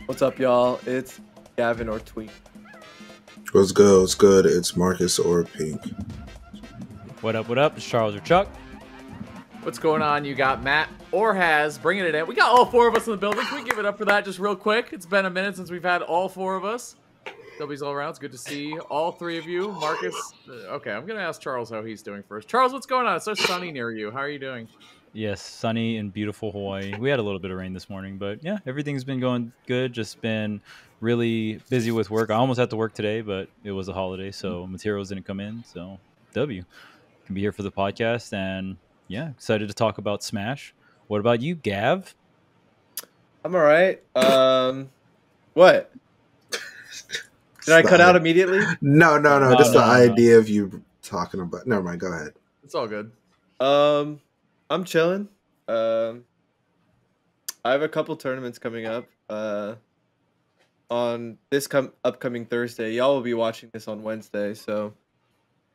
What's up, y'all? It's Gavin or Tweek. What's good? What's good? It's Marcus or Pink. What up? What up? It's Charles or Chuck. What's going on? You got Matt or Haz bringing it in. We got all four of us in the building. Can we give it up for that just real quick? It's been a minute since we've had all four of us. W's all around. It's good to see all three of you. Marcus, okay, I'm going to ask Charles how he's doing first. Charles, what's going on? It's so sunny near you. How are you doing? Yes, sunny and beautiful Hawaii. We had a little bit of rain this morning, but yeah, everything's been going good. Just been really busy with work. I almost had to work today, but it was a holiday, so materials didn't come in. So W can be here for the podcast, and yeah, excited to talk about Smash. What about you, Gav? I'm all right. What? Did I cut out immediately? No. Just the idea of you talking about. Never mind. Go ahead. It's all good. I'm chilling. I have a couple tournaments coming up. On this upcoming Thursday, y'all will be watching this on Wednesday. So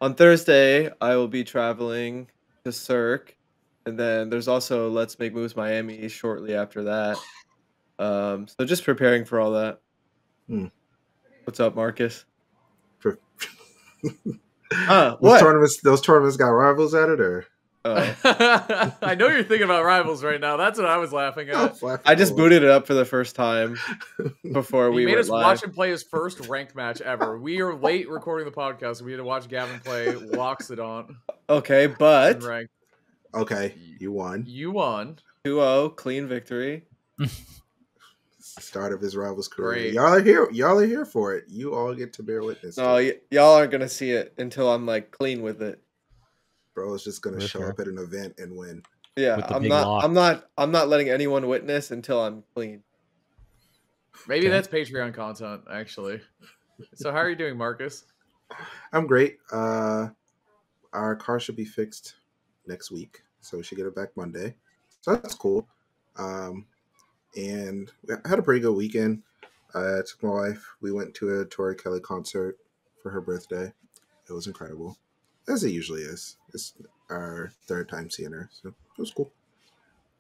on Thursday, I will be traveling to Cirque, and then there's also Let's Make Moves Miami shortly after that. So just preparing for all that. What's up, Marcus? What? Those tournaments got rivals at it, or? I know you're thinking about rivals right now. That's what I was laughing at. I just booted it up for the first time before we made us live. Watch him play his first ranked match ever. We are late recording the podcast. So we had to watch Gavin play Loxodon. Okay, but okay, you won. You won 2-0, clean victory. Start of his rival's career. Great. Y'all are here for it. You all get to bear witness. No, y'all aren't gonna see it until I'm like clean with it. Bro is just gonna show up at an event and win. Yeah, I'm not letting anyone witness until I'm clean. Maybe that's Patreon content, actually. So how are you doing, Marcus? I'm great. Our car should be fixed next week, so we should get it back Monday. So that's cool. And I had a pretty good weekend. I took my wife. We went to a Tori Kelly concert for her birthday. It was incredible, as it usually is. It's our third time seeing her, so it was cool.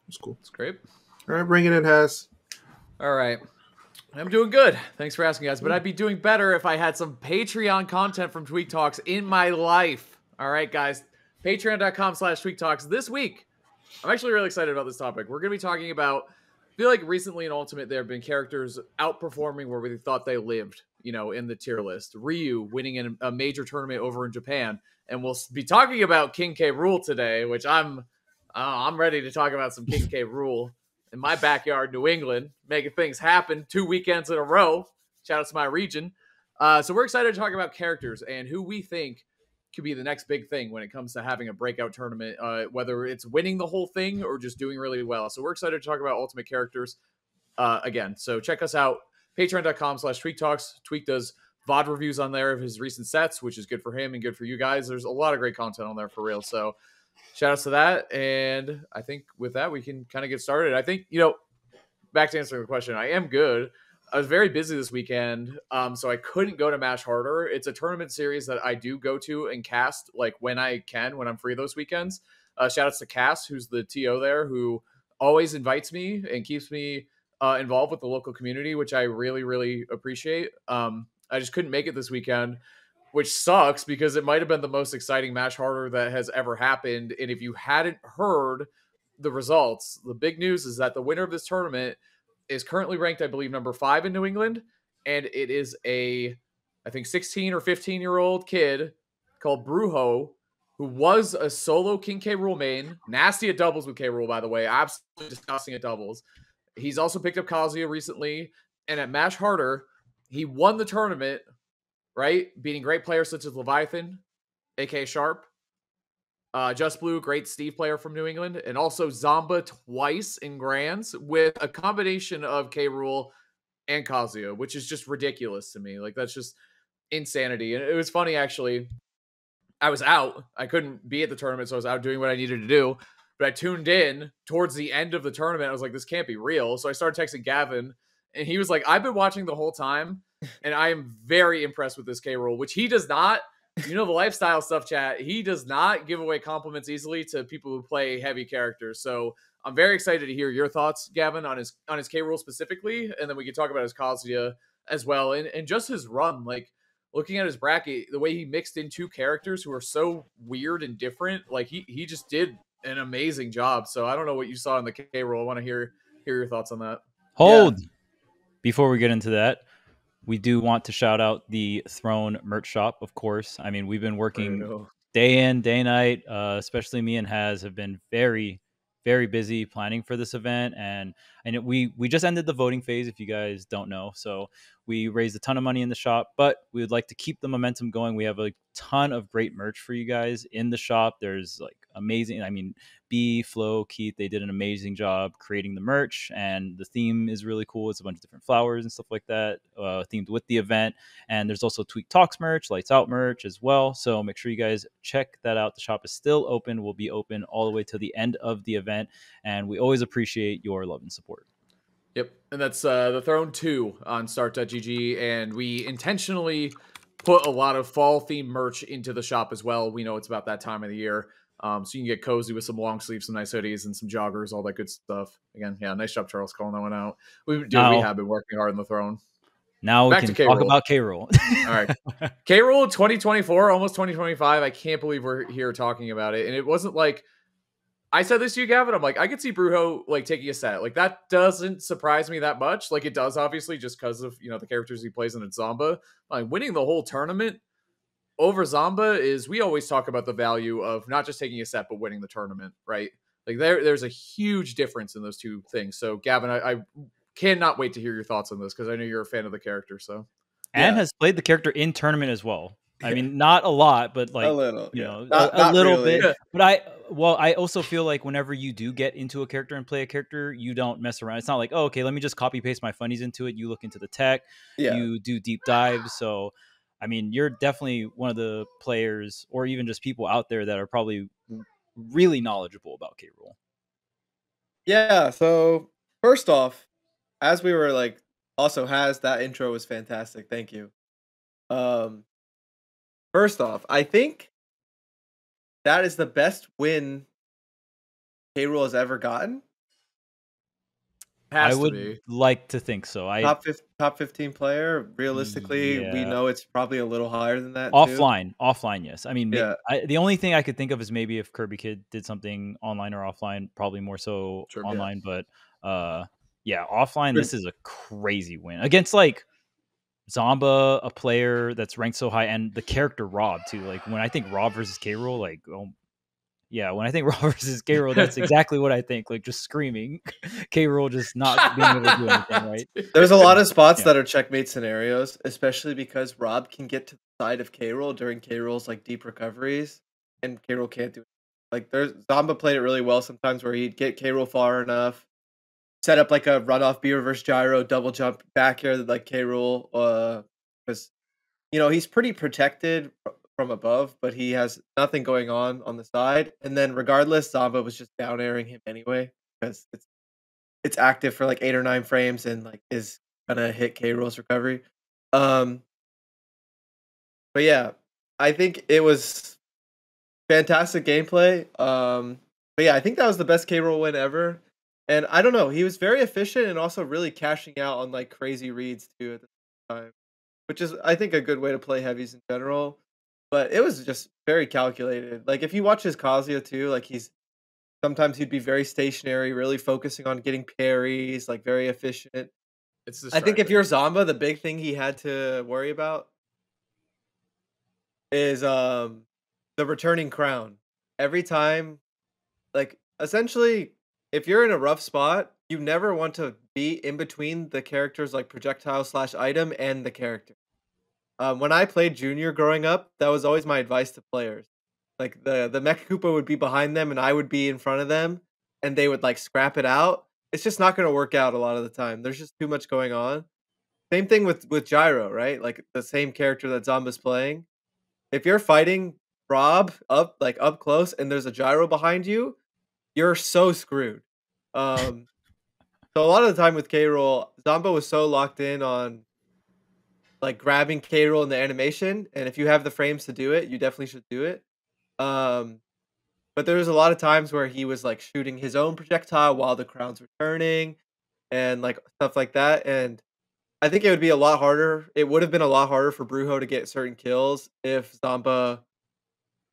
It's great. All right, bring it in, Haz. All right. I'm doing good. Thanks for asking, guys. But I'd be doing better if I had some Patreon content from Tweek Talks in my life. All right, guys. Patreon.com/Tweek Talks. This week, I'm actually really excited about this topic. We're going to be talking about, I feel like recently in Ultimate, there have been characters outperforming where we thought they lived, in the tier list. Ryu winning in a major tournament over in Japan. And we'll be talking about King K. Rool today, which I'm ready to talk about some King K. Rool in my backyard, New England, making things happen 2 weekends in a row. Shout out to my region. So we're excited to talk about characters and who we think could be the next big thing when it comes to having a breakout tournament, whether it's winning the whole thing or just doing really well. So we're excited to talk about Ultimate characters again. So check us out, patreon.com/Tweek Talks. Tweek does VOD reviews on there of his recent sets, which is good for him and good for you guys. There's a lot of great content on there for real. So shout outs to that. And I think with that, we can kind of get started. I think, back to answering the question, I am good. I was very busy this weekend, so I couldn't go to Mash Harder. It's a tournament series that I do go to and cast like when I can, when I'm free those weekends. Shout outs to Cass, who's the TO there, who always invites me and keeps me involved with the local community, which I really, really appreciate. I just couldn't make it this weekend, which sucks because it might have been the most exciting Mash Harder that has ever happened. And if you hadn't heard the results, the big news is that the winner of this tournament is currently ranked, I believe, number 5 in New England. And it is I think 16 or 15-year-old kid called Bruho, who was a solo King K. Rool main. Nasty at doubles with K. Rool, by the way. Absolutely disgusting at doubles. He's also picked up Kazuya recently. And at Mash Harder, he won the tournament, right? Beating great players such as Leviathan, a.k.a. Sharp. Just Blue, great Steve player from New England. And also Zamba twice in Grands with a combination of K. Rool and Kazuya, which is just ridiculous to me. Like, that's just insanity. And it was funny, actually. I was out. I couldn't be at the tournament, so I was out doing what I needed to do. But I tuned in towards the end of the tournament. I was like, this can't be real. So I started texting Gavin. And he was like, I've been watching the whole time, and I am very impressed with this K. Rool, which he does not. You know the lifestyle stuff, chat. He does not give away compliments easily to people who play heavy characters. So I'm very excited to hear your thoughts, Gavin, on his K Rool specifically, and then we can talk about his Kazuya as well, and just his run. Like looking at his bracket, the way he mixed in two characters who are so weird and different, like he just did an amazing job. So I don't know what you saw in the K Rool. I want to hear your thoughts on that. Hold. Before we get into that, we do want to shout out the Throne merch shop, of course. I mean, we've been working day in, day night. Especially me and Haz have been very, very busy planning for this event. And we just ended the voting phase, if you guys don't know. So we raised a ton of money in the shop, but we would like to keep the momentum going. We have a ton of great merch for you guys in the shop. There's like amazing, I mean, B, Flo, Keith, they did an amazing job creating the merch, and the theme is really cool. It's a bunch of different flowers and stuff like that, themed with the event. And there's also Tweek Talks merch, Lights Out merch as well. So make sure you guys check that out. The shop is still open. Will be open all the way to the end of the event, and we always appreciate your love and support. Yep, and that's the Throne 2 on start.gg, and we intentionally put a lot of fall-themed merch into the shop as well. We know it's about that time of the year, so you can get cozy with some long sleeves, some nice hoodies, and some joggers, all that good stuff. Again, yeah, nice job, Charles, calling that one out. We have been working hard on the Throne. Now we can talk about K Rool. All right, K Rool 2024, almost 2025. I can't believe we're here talking about it, and it wasn't like I said this to you, Gavin. I'm like, I could see Bruho like taking a set. Like that doesn't surprise me that much. Like it does, obviously, just because of the characters he plays in Zamba. Like winning the whole tournament over Zamba is, we always talk about the value of not just taking a set but winning the tournament, right? Like there's a huge difference in those two things. So Gavin, I cannot wait to hear your thoughts on this because I know you're a fan of the character. So and has played the character in tournament as well. I mean, not a lot, but like a little, a little really. bit. But I also feel like whenever you do get into a character and play a character, you don't mess around. It's not like, oh, okay, let me just copy paste my funnies into it. You look into the tech, you do deep dives. So, I mean, you're definitely one of the players, or even just people out there that are probably really knowledgeable about K Rool. Yeah. So first off, as we were like, also that intro was fantastic. Thank you. First off, I think that is the best win K Rool has ever gotten. I would like to think so. Top 15 player. Realistically, we know it's probably a little higher than that. Offline, yes. I mean, the only thing I could think of is maybe if Kirby Kid did something online or offline, probably more so online. But offline, this is a crazy win against like Zamba, a player that's ranked so high, and the character Rob too. Like when I think Rob versus K Rool, like when I think Rob versus K Rool, that's exactly what I think. Like just screaming, K Rool just not being able to do anything. Right? There's a lot of spots that are checkmate scenarios, especially because Rob can get to the side of K Rool during K Rool's like deep recoveries, and K Rool can't do it. Like Zamba played it really well sometimes, where he'd get K Rool far enough, set up like a runoff B reverse gyro double jump back here like K Rool, because he's pretty protected from above, but he has nothing going on the side. And then regardless, Zamba was just down airing him anyway because it's active for like 8 or 9 frames and like is gonna hit K Rool's recovery. But yeah, I think it was fantastic gameplay. But yeah, I think that was the best K Rool win ever. And I don't know, he was very efficient and also really cashing out on like crazy reads too at the time, which is I think a good way to play heavies in general. But it was just very calculated. Like if you watch his Kazuya too, like sometimes he'd be very stationary, really focusing on getting parries, like very efficient. I think if you're Zamba, the big thing he had to worry about is the returning crown. Every time, like essentially, if you're in a rough spot, you never want to be in between the character's like projectile/item and the character. When I played Junior growing up, that was always my advice to players. Like the Mecha Koopa would be behind them and I would be in front of them and they would like scrap it out. It's just not going to work out a lot of the time. There's just too much going on. Same thing with Gyro, right? Like the same character that Zamba's playing. If you're fighting Rob up close and there's a Gyro behind you, you're so screwed. So a lot of the time with K Rool, Zamba was so locked in on like grabbing K. Rool in the animation, and if you have the frames to do it, you definitely should do it. But there was a lot of times where he was like shooting his own projectile while the crowns were turning, and like stuff like that. And I think it would be a lot harder. It would have been a lot harder for Brujo to get certain kills if Zamba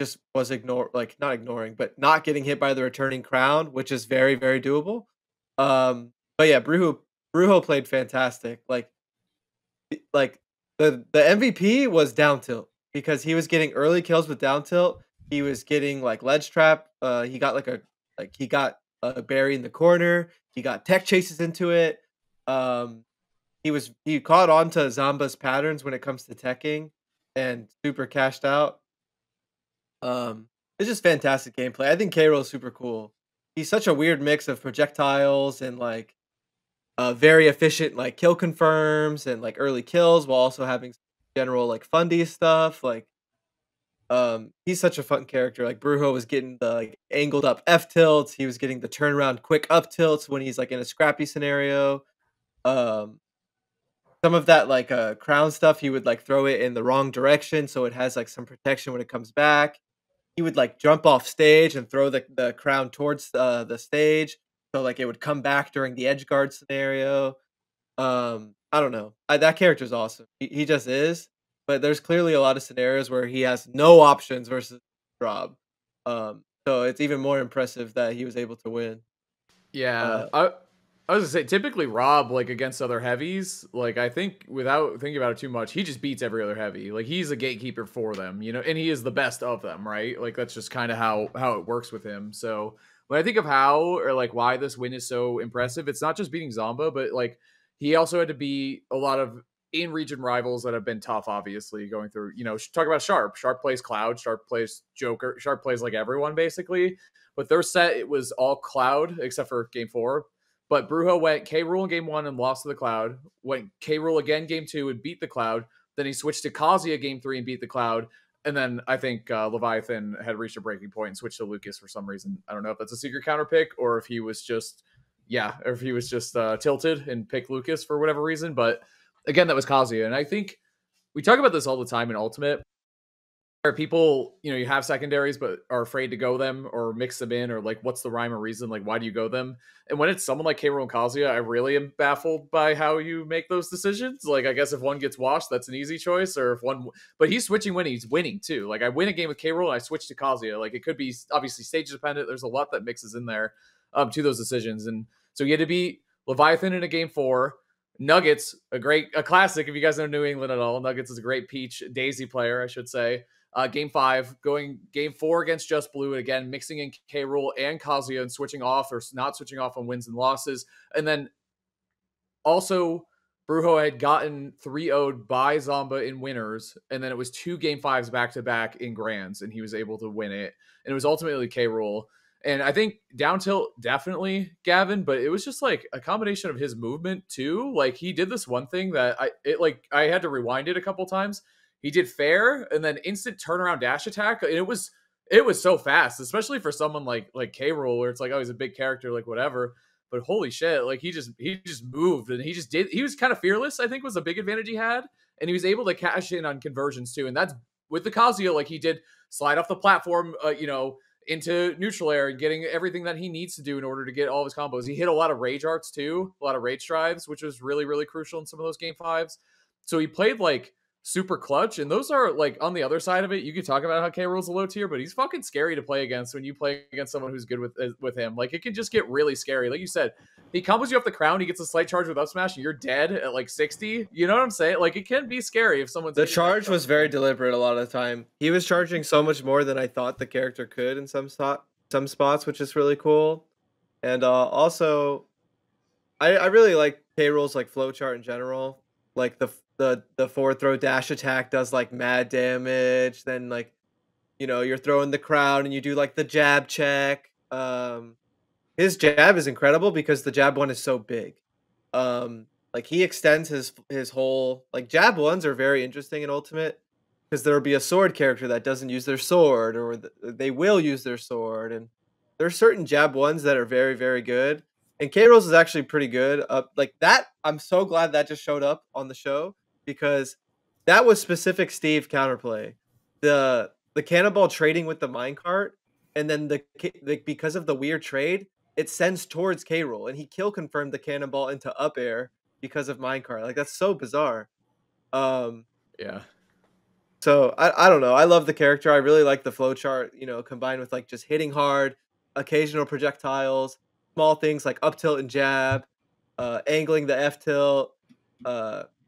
just was not ignoring, but not getting hit by the returning crown, which is very, very doable. But yeah, Brujo played fantastic. Like the MVP was down tilt because he was getting early kills with down tilt. He was getting like ledge trap. He got he got a berry in the corner. He got tech chases into it. He caught on to Zamba's patterns when it comes to teching and super cashed out. It's just fantastic gameplay. I think K. Rool is super cool. He's such a weird mix of projectiles and like very efficient like kill confirms and like early kills while also having general like fundy stuff. Like he's such a fun character. Like Brujo was getting the like angled up F tilts. He was getting the turnaround quick up tilts when he's like in a scrappy scenario. Um some of that like crown stuff, he would like throw it in the wrong direction so it has like some protection when it comes back. He would like jump off stage and throw the crown towards the stage, so like it would come back during the edge guard scenario. I don't know. That character's awesome. He just is. But there's clearly a lot of scenarios where he has no options versus Rob. So it's even more impressive that he was able to win. Yeah, I was gonna say typically Rob like against other heavies, like I think without thinking about it too much, he just beats every other heavy. Like he's a gatekeeper for them, you know, and he is the best of them, right? Like that's just kind of how it works with him. So when I think of how or like why this win is so impressive, it's not just beating Zamba, but like he also had to beat a lot of in-region rivals that have been tough, obviously, going through, you know, talk about Sharp. Sharp plays Cloud, Sharp plays Joker, Sharp plays like everyone basically. But their set, it was all Cloud except for game 4. But Brujo went K. Rool in game 1 and lost to the Cloud. Went K. Rool again game 2 and beat the Cloud. Then he switched to Kazuya game 3 and beat the Cloud. And then I think Leviathan had reached a breaking point and switched to Lucas for some reason. I don't know if that's a secret counter pick or if he was just, tilted and picked Lucas for whatever reason. But again, that was Kazuya. And I think we talk about this all the time in Ultimate. Are people, you know, you have secondaries but are afraid to go them or mix them in, or like what's the rhyme or reason, like why do you go them? And when it's someone like K. Rool and Kazuya, I really am baffled by how you make those decisions. Like I guess if one gets washed, that's an easy choice, or if one, but he's switching when he's winning too. Like I win a game with K. Rool and I switch to Kazuya. Like it could be obviously stage dependent. There's a lot that mixes in there to those decisions. And so you had to beat Leviathan in a game 4. Nuggets, a classic if you guys know New England at all. Nuggets is a great Peach Daisy player, I should say. Game 5, going game 4 against Just Blue, and again mixing in K. Rool and Kazuya and switching off or not switching off on wins and losses. And then also Brujo had gotten 3-0'd by Zamba in winners, and then it was 2 game 5s back to back in grands, and he was able to win it. And it was ultimately K. Rool. And I think down tilt definitely Gavin, but it was just like a combination of his movement too. Like he did this one thing that I had to rewind it a couple times. He did fair and then instant turnaround dash attack. And it was so fast, especially for someone like K. Rool, where it's like, oh, he's a big character, like whatever. But holy shit, like he just moved and he was kind of fearless, I think was a big advantage he had. And he was able to cash in on conversions too. And that's with the Kazuya, like he did slide off the platform, into neutral air and getting everything that he needs to do in order to get all of his combos. He hit a lot of rage arts too, a lot of rage drives, which was really, really crucial in some of those game 5s. So he played like super clutch, and those are like on the other side of it. You could talk about how K. Rool's a low tier, but he's fucking scary to play against when you play against someone who's good with him. Like it can just get really scary. Like you said, he combos you off the crown, he gets a slight charge with up smash, and you're dead at like 60. You know what I'm saying? Like it can be scary if someone's the charge was very deliberate a lot of the time. He was charging so much more than I thought the character could in some spots, which is really cool. And also, I really like K. Rool's like flowchart in general. Like the forward throw dash attack does like mad damage. Then like, you know, you're throwing the crown and you do like the jab check. His jab is incredible because the jab one is so big. Like he extends his whole, like jab ones are very interesting in Ultimate because there will be a sword character that doesn't use their sword, or they will use their sword, and there are certain jab ones that are very, very good. And K. Rool's is actually pretty good. Like that, I'm so glad that just showed up on the show because that was specific Steve counterplay. The cannonball trading with the minecart, and then because of the weird trade, it sends towards K Rool, and he kill confirmed the cannonball into up air because of minecart. Like that's so bizarre. Yeah. So I don't know. I love the character. I really like the flowchart, you know, combined with like just hitting hard, occasional projectiles, small things like up tilt and jab, angling the F tilt,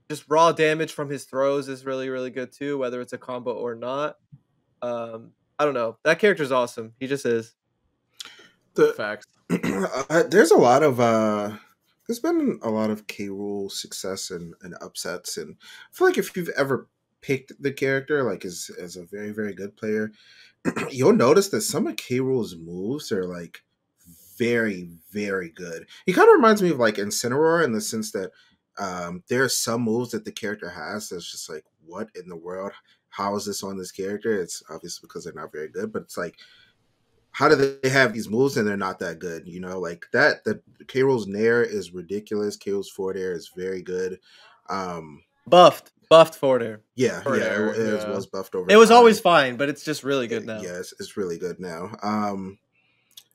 just raw damage from his throws is really, really good too, whether it's a combo or not. I don't know. That character's awesome. He just is. The Facts. there's a lot of there's been a lot of K Rool success and upsets, and I feel like if you've ever picked the character like as a very very good player, you'll notice that some of K Rool's moves are like very very good. He kind of reminds me of like Incineroar in the sense that there are some moves that the character has that's just like, what in the world? How is this on this character? It's obviously because they're not very good, but it's like, how do they have these moves and they're not that good? You know, like that. The K Rool's Nair is ridiculous. K Rool's forward air is very good. Buffed forward air. Yeah, Forward yeah, air, it yeah. was buffed over. It was time. always fine, but it's just really good now. Yeah, it's really good now.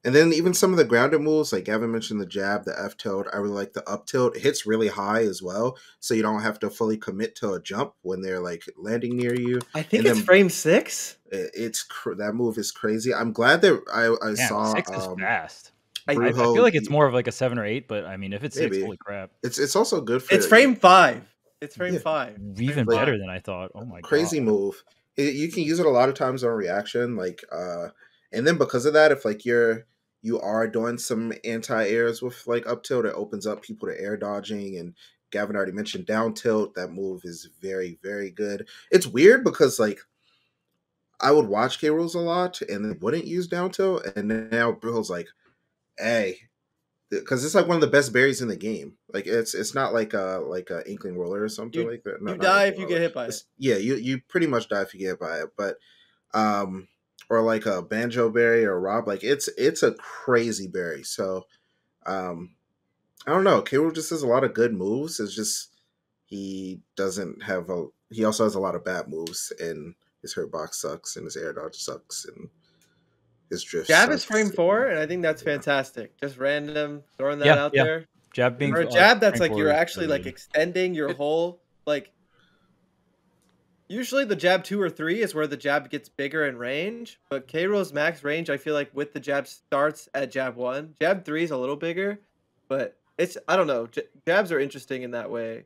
And then even some of the grounded moves, like Gavin mentioned, the jab, the F tilt. I really like the up tilt. It hits really high as well, so you don't have to fully commit to a jump when they're like landing near you. I think And it's then- frame 6. That move is crazy. I'm glad that I Damn, saw 6 is fast. I- I Bruho- feel like it's more of like a 7 or 8, but I mean, if it's 6, Maybe. holy crap. It's also good for It's frame 5. It's frame Yeah. 5. Even Frame better 5. than I thought. Oh my crazy god. move. You can use it a lot of times on reaction, like and then because of that, if like you are doing some anti-airs with like up tilt, it opens up people to air dodging. And Gavin already mentioned down tilt. That move is very very good. It's weird because like I would watch K Rool's a lot and they wouldn't use down tilt, and now Bruho's like, hey, because it's like one of the best berries in the game. Like it's not like a Inkling Roller or something like that. No, You not die Inkling if you Roller. get hit by it. It's- Yeah, you pretty much die if you get hit by it. But or like a Banjo Berry or Rob, like it's a crazy berry. So I don't know. K Rool just has a lot of good moves. It's just he also has a lot of bad moves, and his hurt box sucks, and his air dodge sucks, and his drift Jab sucks. is frame 4, and I think that's fantastic. Just random throwing that Yeah, out yeah. there. Jab being For a jab, that's frame like you're 4 is actually really like good. extending your whole like. Usually the jab 2 or 3 is where the jab gets bigger in range, but K Rool's max range, I feel like with the jab starts at jab 1. Jab 3 is a little bigger, but it's I don't know. Jabs are interesting in that way.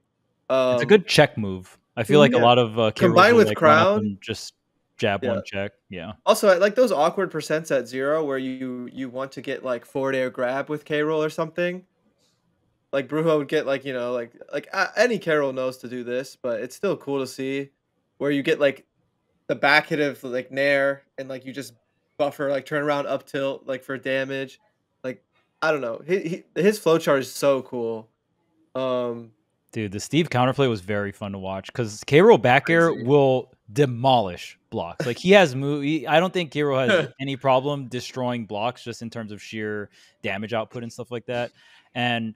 It's a good check move. I feel like a yeah. lot of K Combined Rool with like run up Crown. and just jab Yeah. one check. Yeah. Also, I like those awkward percents at 0 where you want to get like forward air grab with K Rool or something. Like Bruho would get like, you know, like any K Rool knows to do this, but it's still cool to see where you get like the back hit of like Nair and like you just buffer like turn around up tilt like for damage. Like I don't know. His flowchart is so cool. Dude, the Steve counterplay was very fun to watch because K Rool back air Crazy. will demolish blocks. Like he has I don't think K Rool has any problem destroying blocks just in terms of sheer damage output and stuff like that. And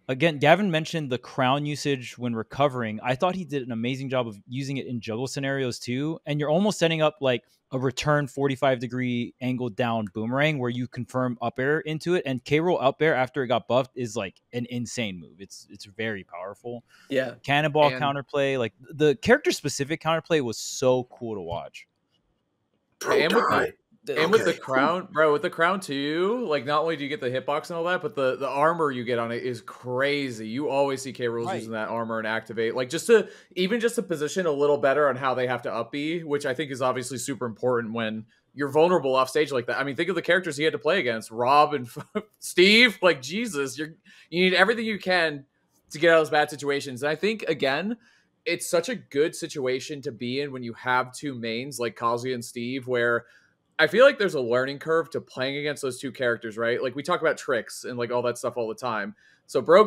again, Gavin mentioned the crown usage when recovering. I thought he did an amazing job of using it in juggle scenarios too. And you're almost setting up like a return 45-degree angle down boomerang where you confirm up air into it. And K Rool up air after it got buffed is like an insane move. It's very powerful. Yeah. Cannonball And- counterplay, like the character specific counterplay was so cool to watch. Bro, And with die. And with the Okay. crown, bro, with the crown too, like not only do you get the hitbox and all that, but the armor you get on it is crazy. You always see K Rools Right. using that armor and activate, like just to position a little better on how they have to up B, which I think is obviously super important when you're vulnerable off stage like that. I mean, think of the characters he had to play against, Rob and Steve. Like Jesus, you need everything you can to get out of those bad situations. And I think again, it's such a good situation to be in when you have two mains like Kazuya and Steve, where I feel like there's a learning curve to playing against those two characters, right? Like we talk about tricks and like all that stuff all the time. So Bruho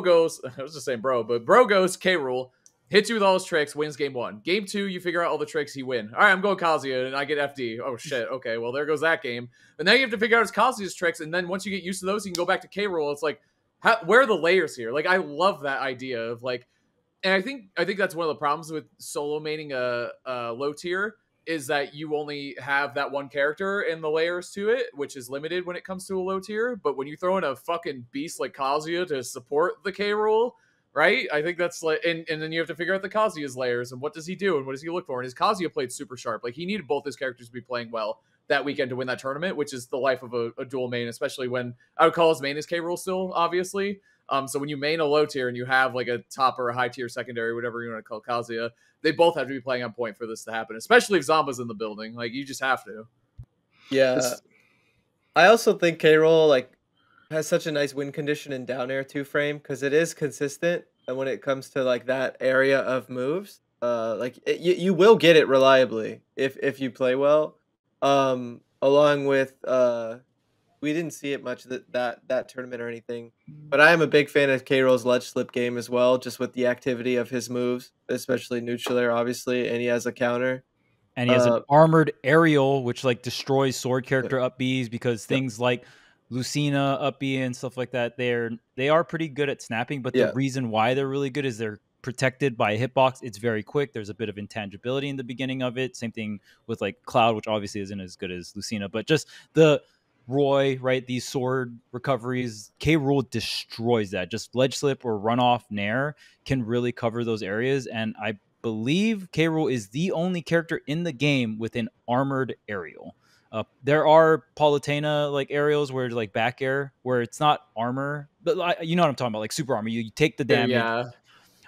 goes, I was just saying bro, but Bro goes K Rool, hits you with all his tricks, wins game 1. Game 2, you figure out all the tricks, he win. All right, I'm going Kazuya and I get FD. Oh shit, okay, well there goes that game. And now you have to figure out his Kazuya's tricks, and then once you get used to those, you can go back to K Rool. It's like, where are the layers here? Like I love that idea of like, And I think that's one of the problems with solo maining a low tier is that you only have that one character and the layers to it, which is limited when it comes to a low tier. But when you throw in a fucking beast like Kazuya to support the K Rool, right? I think that's like, and then you have to figure out the Kazuya's layers and what does he do and what does he look for. And his Kazuya played super sharp. Like he needed both his characters to be playing well that weekend to win that tournament, which is the life of a dual main, especially when I would call his main is K Rool still, obviously. So when you main a low tier and you have like a top or a high tier secondary, whatever you want to call Kazuya, they both have to be playing on point for this to happen, especially if Zamba's in the building. Like you just have to. Yeah. I also think K Rool like has such a nice win condition in down air 2-frame because it is consistent, and when it comes to like that area of moves, you will get it reliably if you play well. Along with we didn't see it much that tournament or anything, but I am a big fan of K Rool's ledge slip game as well, just with the activity of his moves, especially neutral air, obviously, and he has a counter. And he has an armored aerial, which like destroys sword character up Bs because things like Lucina up B and stuff like that, they are pretty good at snapping, but the reason why they're really good is they're protected by a hitbox. It's very quick. There's a bit of intangibility in the beginning of it. Same thing with like Cloud, which obviously isn't as good as Lucina, but just the Roy, right? These sword recoveries, K Rool destroys that. Just ledge slip or run off nair can really cover those areas. And I believe K Rool is the only character in the game with an armored aerial. There are Palutena like aerials where like back air where it's not armor, but you know what I'm talking about, like super armor. You take the damage. Yeah.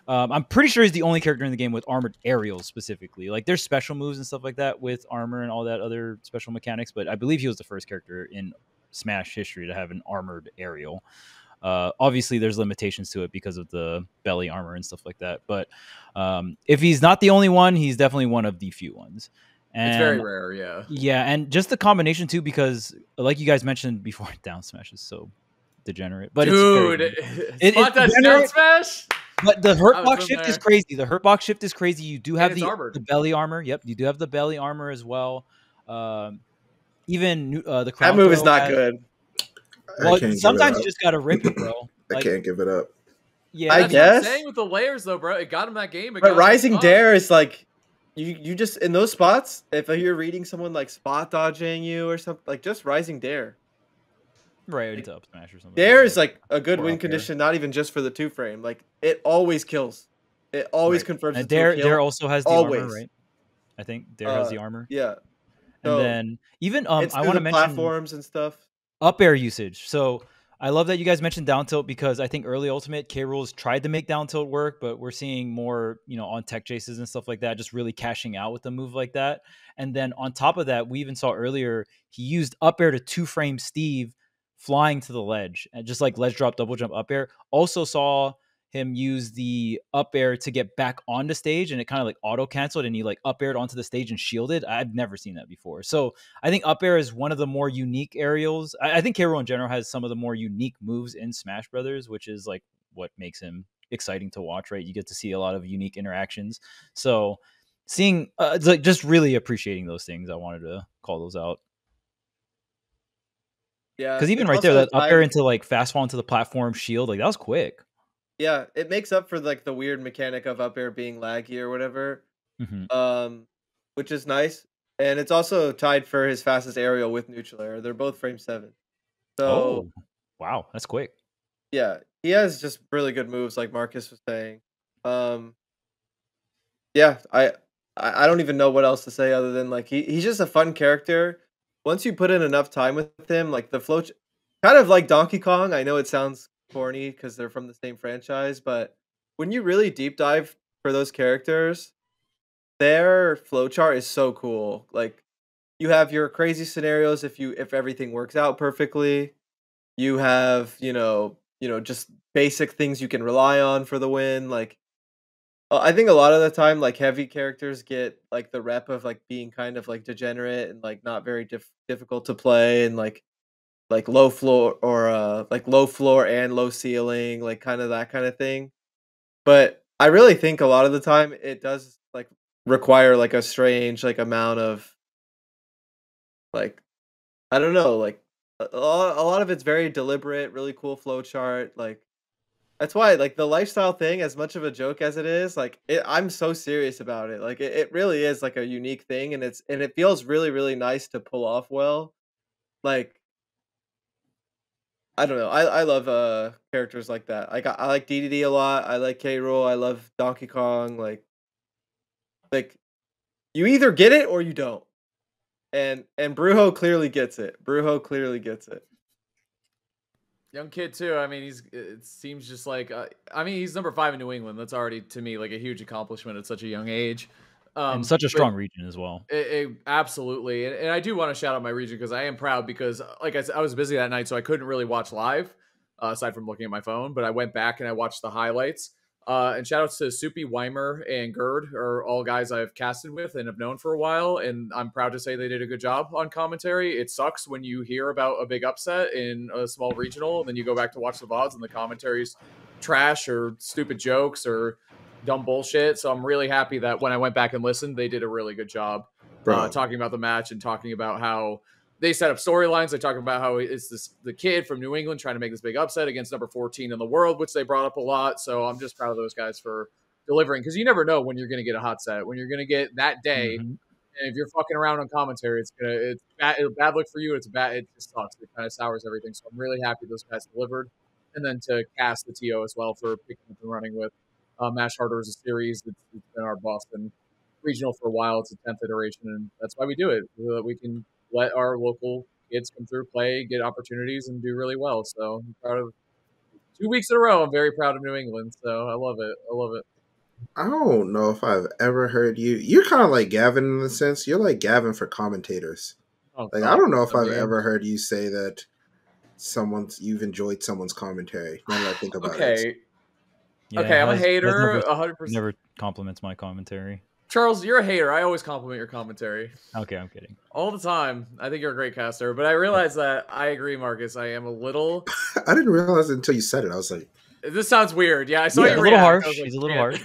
I'm pretty sure he's the only character in the game with armored aerials specifically. Like there's special moves and stuff like that with armor and all that other special mechanics, but I believe he was the first character in Smash history to have an armored aerial. Obviously, there's limitations to it because of the belly armor and stuff like that. But if he's not the only one, he's definitely one of the few ones. And, it's very rare, yeah. Yeah, and just the combination too, because like you guys mentioned before, down smash is so degenerate. But dude, it's down smash. But the hurtbox shift is crazy. The hurtbox shift is crazy. You do have the belly armor. Yep, you do have the belly armor as well. Even the that move is not good. Well, sometimes you just gotta rip it, bro. I can't give it up. Yeah, I guess. What I'm saying with the layers though, bro, it got him that game. But Rising Dare is like you just in those spots. If you're reading someone like spot dodging you or something, like just Rising Dare. Right into up smash or something. Dare is like a good win condition, not even just for the 2-frame. Like it always kills. It always confirms. And Dare also has the armor, right? I think Dare has the armor. Yeah. And then even I want to mention platforms and stuff. Up air usage. So I love that you guys mentioned down tilt because I think early Ultimate K Rool's tried to make down tilt work, but we're seeing more, on tech chases and stuff like that, just really cashing out with a move like that. And then on top of that, we even saw earlier he used up air to 2-frame Steve flying to the ledge and just like ledge drop, double jump, up air. Also saw him use the up air to get back on the stage and it kind of like auto canceled and he like up aired onto the stage and shielded. I've never seen that before. So I think up air is one of the more unique aerials. I think K Rool in general has some of the more unique moves in Smash Brothers, which is like what makes him exciting to watch, right? You get to see a lot of unique interactions. So seeing like just really appreciating those things. I wanted to call those out. Yeah, because even right there, that up air into like fast fall into the platform shield, like that was quick. Yeah, it makes up for like the weird mechanic of up air being laggy or whatever, which is nice. And it's also tied for his fastest aerial with neutral air. They're both frame 7. So, wow, that's quick. Yeah, he has just really good moves, like Marcus was saying. Yeah, I don't even know what else to say other than like he's just a fun character. Once you put in enough time with him, like the flow, kind of like Donkey Kong. I know it sounds corny because they're from the same franchise, but when you really deep dive for those characters, their flowchart is so cool. Like you have your crazy scenarios if everything works out perfectly. You have just basic things you can rely on for the win. Like I think a lot of the time, like heavy characters get like the rep of like being kind of like degenerate and like not very difficult to play and like low floor or like low floor and low ceiling, like kind of that kind of thing. But I really think a lot of the time it does like require like a strange like amount of like I don't know, like a lot of it's very deliberate, really cool flow chart. Like That's why, like, the lifestyle thing, as much of a joke as it is, like, I'm so serious about it. Like, it really is like a unique thing, and it feels really, really nice to pull off well. Like, I don't know. I love characters like that. Like, I like DDD a lot. I like K. Rool. I love Donkey Kong. Like you either get it or you don't. And Bruho clearly gets it. Bruho clearly gets it. Young kid too. I mean, it seems just like I mean, he's number 5 in New England. That's already to me like a huge accomplishment at such a young age. And such a strong region as well. Absolutely. And I do want to shout out my region because I am proud because, like I said, I was busy that night, so I couldn't really watch live aside from looking at my phone. But I went back and I watched the highlights. And shout outs to Soupy, Weimer, and Gerd are all guys I've casted with and have known for a while. And I'm proud to say they did a good job on commentary. It sucks when you hear about a big upset in a small regional and then you go back to watch the VODs and the commentary's trash or stupid jokes or dumb bullshit. So I'm really happy that when I went back and listened, they did a really good job talking about the match and talking about how they set up storylines. They talk about how it's the kid from New England trying to make this big upset against number 14 in the world, which they brought up a lot. So I'm just proud of those guys for delivering because you never know when you're going to get a hot set, when you're going to get that day. And if you're fucking around on commentary, it's bad look for you. It just sucks. It kind of sours everything. So I'm really happy those guys delivered. And then to cast the TO as well for picking up and running with Mash Harder as a series. It's been our Boston regional for a while. It's a 10th iteration, and that's why we do it. So that we can let our local kids come through, play, get opportunities, and do really well. So I'm proud of 2 weeks in a row. I'm very proud of New England. So I love it. I love it. I don't know if I've ever heard you. You're kind of like Gavin in the sense. You're like Gavin for commentators. Oh, like I don't know if I've ever heard you say that you've enjoyed someone's commentary. Now that I think about it. Yeah, okay, I'm a hater. 100%. Never compliments my commentary. Charles, you're a hater. I always compliment your commentary. Okay, I'm kidding. All the time. I think you're a great caster. But I realize that I agree, Marcus. I am a little... I didn't realize it until you said it. I was like... This sounds weird. Yeah, I saw you a little harsh. He's a little harsh.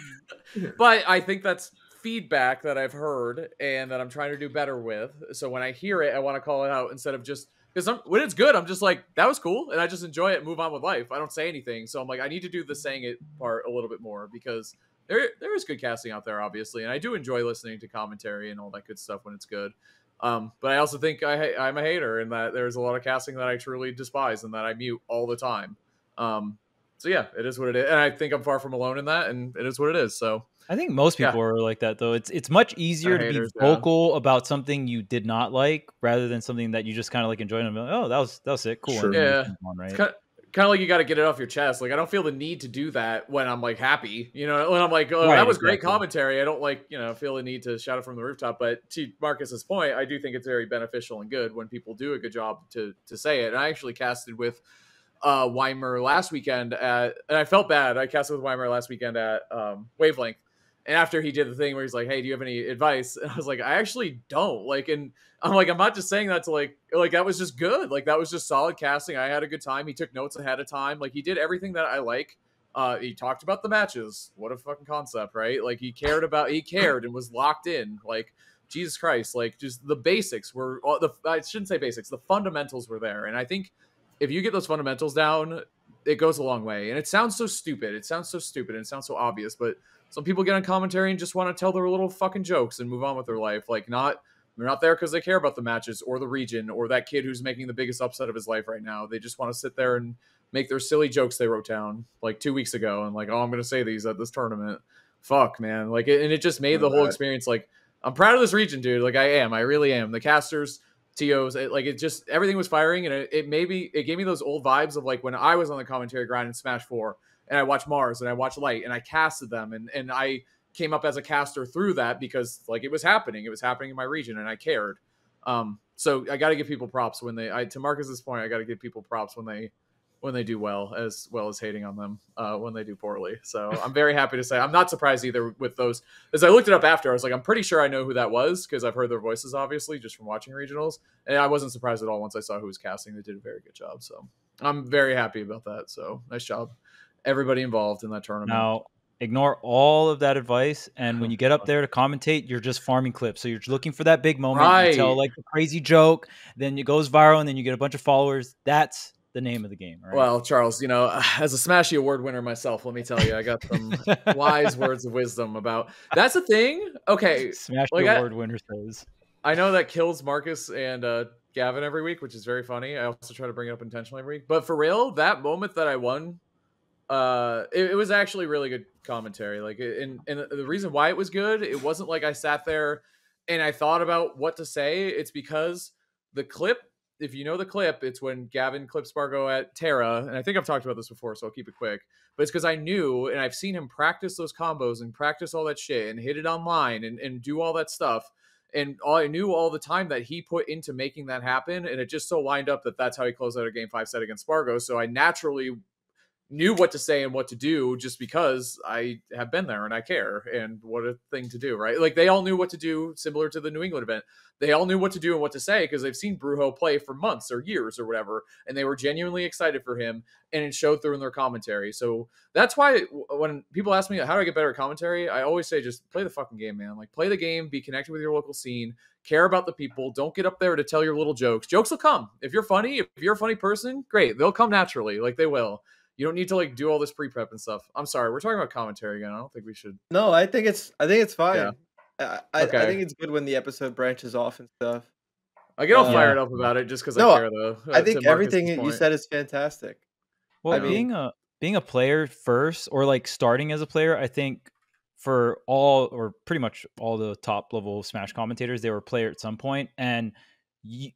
But I think that's feedback that I've heard and that I'm trying to do better with. So when I hear it, I want to call it out instead of just... Because when it's good, I'm just like, that was cool. And I just enjoy it and move on with life. I don't say anything. So I'm like, I need to do the saying it part a little bit more because... There is good casting out there, obviously, and I do enjoy listening to commentary and all that good stuff when it's good. But I also think I'm a hater in that there's a lot of casting that I truly despise and that I mute all the time. So yeah, it is what it is, and I think I'm far from alone in that, and it is what it is. So I think most people are like that, though. It's much easier to be vocal about something you did not like rather than something that you just kind of like enjoyed and be like, oh, that was it, cool. Sure. Yeah, right. Kind of like you got to get it off your chest. Like I don't feel the need to do that when I'm like happy, when I'm like, oh, that was great commentary. I don't like, feel the need to shout it from the rooftop. But to Marcus's point, I do think it's very beneficial and good when people do a good job to say it. And I actually casted with Weimer last weekend and I felt bad. I casted with Weimer last weekend at Wavelength. And after he did the thing where he's like, hey, do you have any advice? And I was like, I actually don't. And I'm like, I'm not just saying that to like that was just good. Like, that was just solid casting. I had a good time. He took notes ahead of time. Like, he did everything that I like. He talked about the matches. What a fucking concept, right? Like, he cared and was locked in. Like, Jesus Christ. Like, just the basics were, I shouldn't say basics. The fundamentals were there. And I think if you get those fundamentals down, it goes a long way. And it sounds so stupid. It sounds so so obvious, but some people get on commentary and just want to tell their little fucking jokes and move on with their life. Like, they're not there because they care about the matches or the region or that kid who's making the biggest upset of his life right now. They just want to sit there and make their silly jokes they wrote down like 2 weeks ago and like, oh, I'm going to say these at this tournament. Fuck, man. Like, and it just made the whole experience like, I'm proud of this region, dude. Like, I really am. The casters, TOs, everything was firing, and it gave me those old vibes of like when I was on the commentary grind in Smash 4. And I watched Mars and I watched Light and I casted them and I came up as a caster through that because like it was happening in my region and I cared. So I got to give people props to Marcus's point, I got to give people props when they do well as hating on them when they do poorly. So I'm very happy to say I'm not surprised either with those. As I looked it up after, I was like, I'm pretty sure I know who that was because I've heard their voices obviously just from watching regionals. And I wasn't surprised at all once I saw who was casting. They did a very good job. So I'm very happy about that. So nice job, everybody involved in that tournament. Now, ignore all of that advice, and when you get up there to commentate, you're just farming clips. So you're looking for that big moment. Right. You tell like the crazy joke, then it goes viral, and then you get a bunch of followers. That's the name of the game. Right? Well, Charles, as a Smashy Award winner myself, let me tell you, I got some wise words of wisdom about. That's the thing. Okay, Smash like Award winner says. I know that kills Marcus and Gavin every week, which is very funny. I also try to bring it up intentionally every week. But for real, that moment that I won, it was actually really good commentary. Like, and the reason why it was good, it wasn't like I sat there and I thought about what to say. It's because the clip, if you know the clip, it's when Gavin clips Spargo at Terra. And I think I've talked about this before, so I'll keep it quick. But it's because I knew, and I've seen him practice those combos and practice all that shit and hit it online and do all that stuff. And I knew all the time that he put into making that happen. And it just so lined up that that's how he closed out a game 5 set against Spargo. So I naturally knew what to say and what to do just because I have been there and I care, and what a thing to do, right? Like, they all knew what to do, similar to the New England event. They all knew what to do and what to say because they've seen Bruho play for months or years or whatever, and they were genuinely excited for him, and it showed through in their commentary. So that's why when people ask me, how do I get better at commentary? I always say, just play the fucking game, man. Like, play the game, be connected with your local scene, care about the people. Don't get up there to tell your little jokes. Jokes will come. If you're funny, if you're a funny person, great. They'll come naturally. Like, they will. You don't need to like do all this pre-prep and stuff. I'm sorry, we're talking about commentary again. I don't think we should. No, I think it's fine. Yeah. I Okay. think it's good when the episode branches off and stuff. I get all fired up about it just because No, I care, though. I think To everything Marcus's you point. said is fantastic. Well, I mean- being a player first, or like starting as a player, I think for all or pretty much all the top level Smash commentators, they were a player at some point, and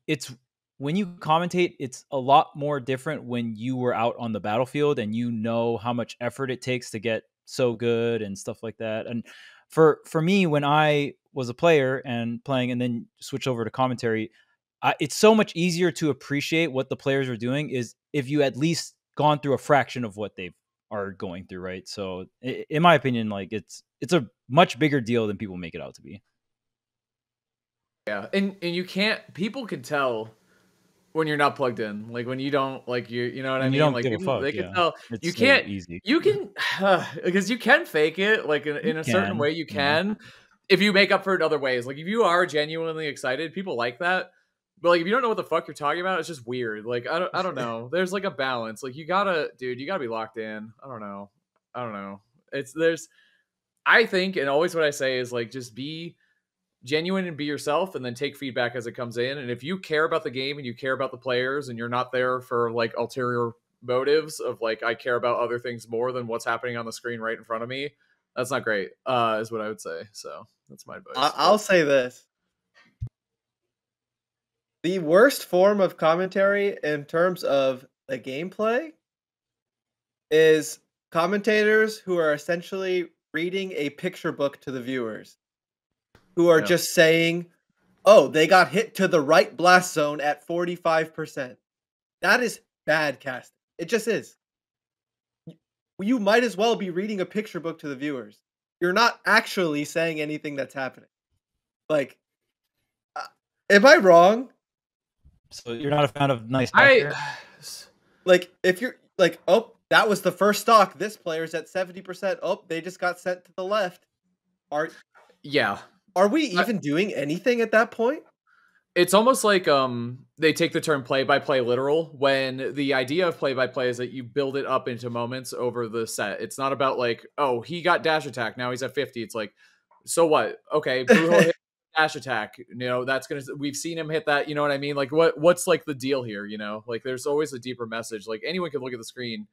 it's when you commentate, it's a lot more different when you were out on the battlefield and you know how much effort it takes to get so good and stuff like that. And for me, when I was a player and playing and then switch over to commentary, it's so much easier to appreciate what the players are doing is if you at least gone through a fraction of what they are going through, right? So in my opinion, like it's a much bigger deal than people make it out to be. Yeah, and you can't. People can tell when you're not plugged in, like when you don't, like you know what I mean. You don't like give a people, fuck, they can yeah. tell. It's You so can't. easy. You can because you can fake it, like in a certain can, way. You yeah. can if you make up for it in other ways. Like if you are genuinely excited, people like that. But like if you don't know what the fuck you're talking about, it's just weird. Like I don't know. There's like a balance. Like you gotta be locked in. I don't know. I think, and always what I say is like just be genuine and be yourself, and then take feedback as it comes in. And if you care about the game and you care about the players and you're not there for like ulterior motives of like I care about other things more than what's happening on the screen right in front of me, that's not great, is what I would say. So that's my advice. I'll say this. The worst form of commentary in terms of the gameplay is commentators who are essentially reading a picture book to the viewers, who are just saying, oh, they got hit to the right blast zone at 45%. That is bad casting. It just is. You might as well be reading a picture book to the viewers. You're not actually saying anything that's happening. Like, am I wrong? So you're not a fan of nice like if you're like, oh, that was the first stock. This player's at 70%. Oh, they just got sent to the left. Are we even doing anything at that point? It's almost like they take the term play-by-play literal, when the idea of play-by-play is that you build it up into moments over the set. It's not about like, oh, he got dash attack, now he's at 50. It's like, so what? Okay, Bruho hit dash attack. We've seen him hit that, you know what I mean? Like what's like the deal here, you know? Like there's always a deeper message. Like anyone can look at the screen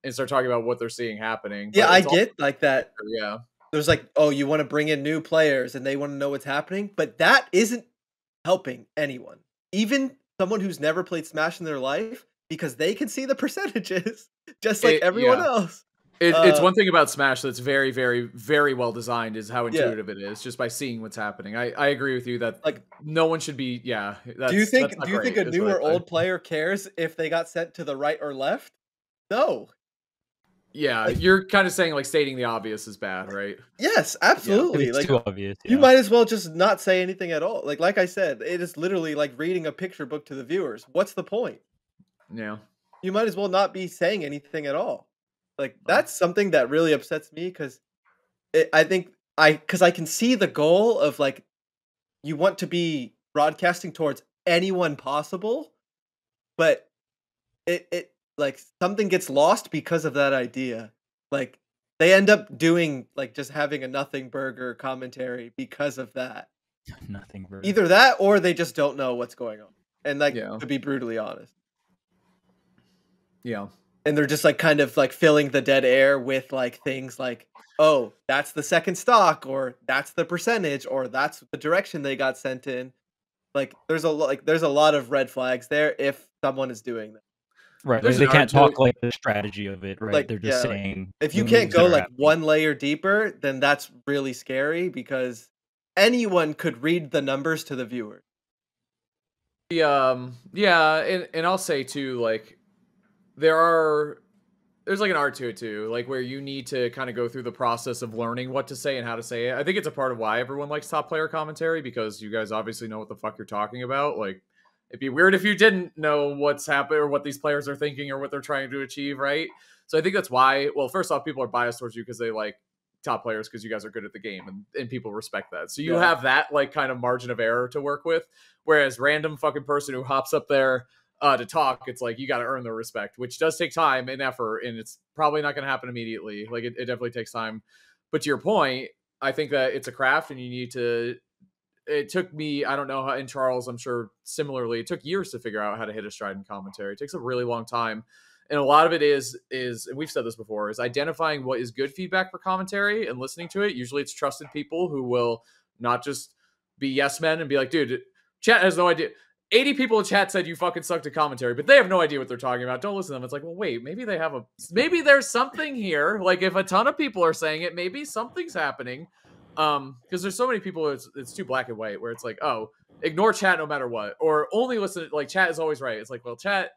and start talking about what they're seeing happening. Yeah, I get like that. Yeah. There's like, oh, you want to bring in new players and they want to know what's happening, but that isn't helping anyone, even someone who's never played Smash in their life, because they can see the percentages just like everyone else. It's one thing about Smash that's very, very, very well designed is how intuitive it is, just by seeing what's happening. I agree with you that like no one should be. Yeah. Do you think a new or old player cares if they got sent to the right or left? No. Yeah, you're kind of saying like stating the obvious is bad, right? Yes, absolutely. It's like too obvious. You might as well just not say anything at all. Like I said, it is literally like reading a picture book to the viewers. What's the point? Yeah. You might as well not be saying anything at all. Like that's something that really upsets me because I can see the goal of like you want to be broadcasting towards anyone possible, but it like something gets lost because of that idea. Like they end up doing like just having a nothing burger commentary because of that. Nothing burger. Either that or they just don't know what's going on. And like Yeah. to be brutally honest. Yeah. And they're just like kind of like filling the dead air with like things like, oh, that's the second stock, or that's the percentage, or that's the direction they got sent in. Like there's a lot of red flags there if someone is doing that. Right. There's They an can't art to it. talk like the strategy of it, right? Like, They're just yeah, like, saying if you the can't moves go that are like happening. one layer deeper, then that's really scary because anyone could read the numbers to the viewer. Yeah, and I'll say too, like there's like an art to it too, like where you need to kind of go through the process of learning what to say and how to say it. I think it's a part of why everyone likes top player commentary, because you guys obviously know what the fuck you're talking about. Like it'd be weird if you didn't know what's happening or what these players are thinking or what they're trying to achieve, right? So I think that's why, well, first off, people are biased towards you because they like top players because you guys are good at the game, and people respect that. So you have that like kind of margin of error to work with. Whereas random fucking person who hops up there to talk, it's like you got to earn their respect, which does take time and effort, and it's probably not going to happen immediately. Like it definitely takes time. But to your point, I think that it's a craft, and you need to. It took me, I don't know how, and Charles, I'm sure similarly, it took years to figure out how to hit a stride in commentary. It takes a really long time. And a lot of it is, and we've said this before, is identifying what is good feedback for commentary and listening to it. Usually it's trusted people who will not just be yes men and be like, dude, chat has no idea. 80 people in chat said you fucking sucked at commentary, but they have no idea what they're talking about. Don't listen to them. It's like, well, wait, maybe there's something here. Like if a ton of people are saying it, maybe something's happening. Because there's so many people, it's too black and white, where it's like, oh, ignore chat no matter what, or only listen. Like chat is always right. It's like, well, chat,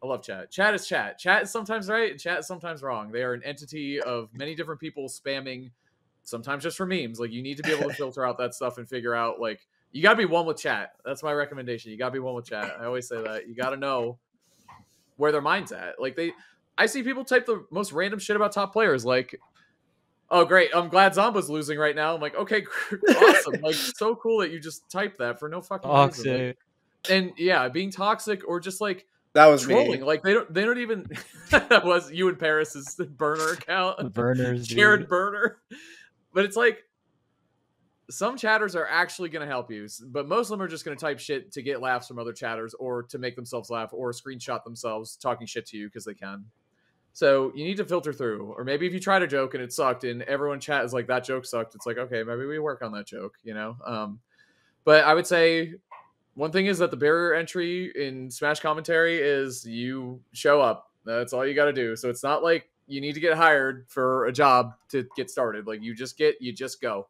I love chat. Chat is chat. Chat is sometimes right, and chat is sometimes wrong. They are an entity of many different people spamming, sometimes just for memes. Like you need to be able to filter out that stuff and figure out, like, you got to be one with chat. That's my recommendation. You got to be one with chat. I always say that. You got to know where their mind's at. Like I see people type the most random shit about top players. Like, oh, great, I'm glad Zomba's losing right now. I'm like, okay, awesome. Like, so cool that you just typed that for no fucking reason. Like, and yeah, being toxic or just like that was trolling. me. Like they don't even. That was you and Paris's burner account. Burners, Jared Burner. But it's like some chatters are actually going to help you, but most of them are just going to type shit to get laughs from other chatters or to make themselves laugh or screenshot themselves talking shit to you because they can. So you need to filter through. Or maybe if you tried a joke and it sucked and everyone chat is like, that joke sucked, it's like, okay, maybe we work on that joke, you know? But I would say one thing is that the barrier entry in Smash commentary is you show up. That's all you got to do. So it's not like you need to get hired for a job to get started. Like you just go.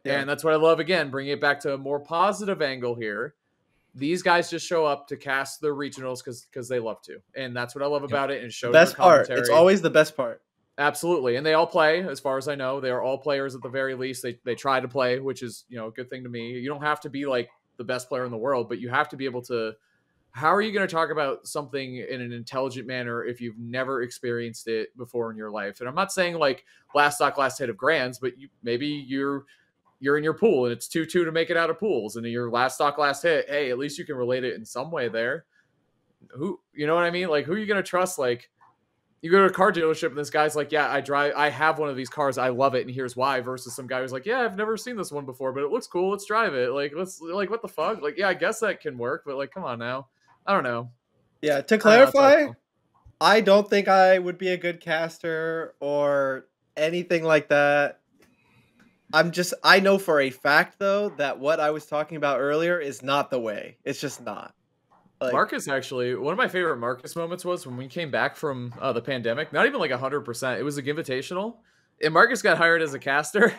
Yeah. And that's what I love. Again, bringing it back to a more positive angle here. These guys just show up to cast their regionals because they love to, and that's what I love about it. And show best part. It's always the best part. Absolutely, and they all play. As far as I know, they are all players at the very least. They try to play, which is a good thing to me. You don't have to be like the best player in the world, but you have to be able to. How are you going to talk about something in an intelligent manner if you've never experienced it before in your life? And I'm not saying like last stock, last hit of grands, but maybe you're in your pool and it's 2-2 to make it out of pools, and your last stock, last hit, hey, at least you can relate it in some way there. Who, you know what I mean? Like, who are you going to trust? Like, you go to a car dealership and this guy's like, yeah, I have one of these cars. I love it. And here's why, versus some guy who's like, yeah, I've never seen this one before, but it looks cool. Let's drive it. Like, what the fuck? Like, yeah, I guess that can work, but like, come on now. I don't know. Yeah. To clarify, I don't think I would be a good caster or anything like that. I know for a fact though that what I was talking about earlier is not the way. It's just not. Like, Marcus, actually, one of my favorite Marcus moments was when we came back from the pandemic. Not even like 100%. It was a Invitational, and Marcus got hired as a caster,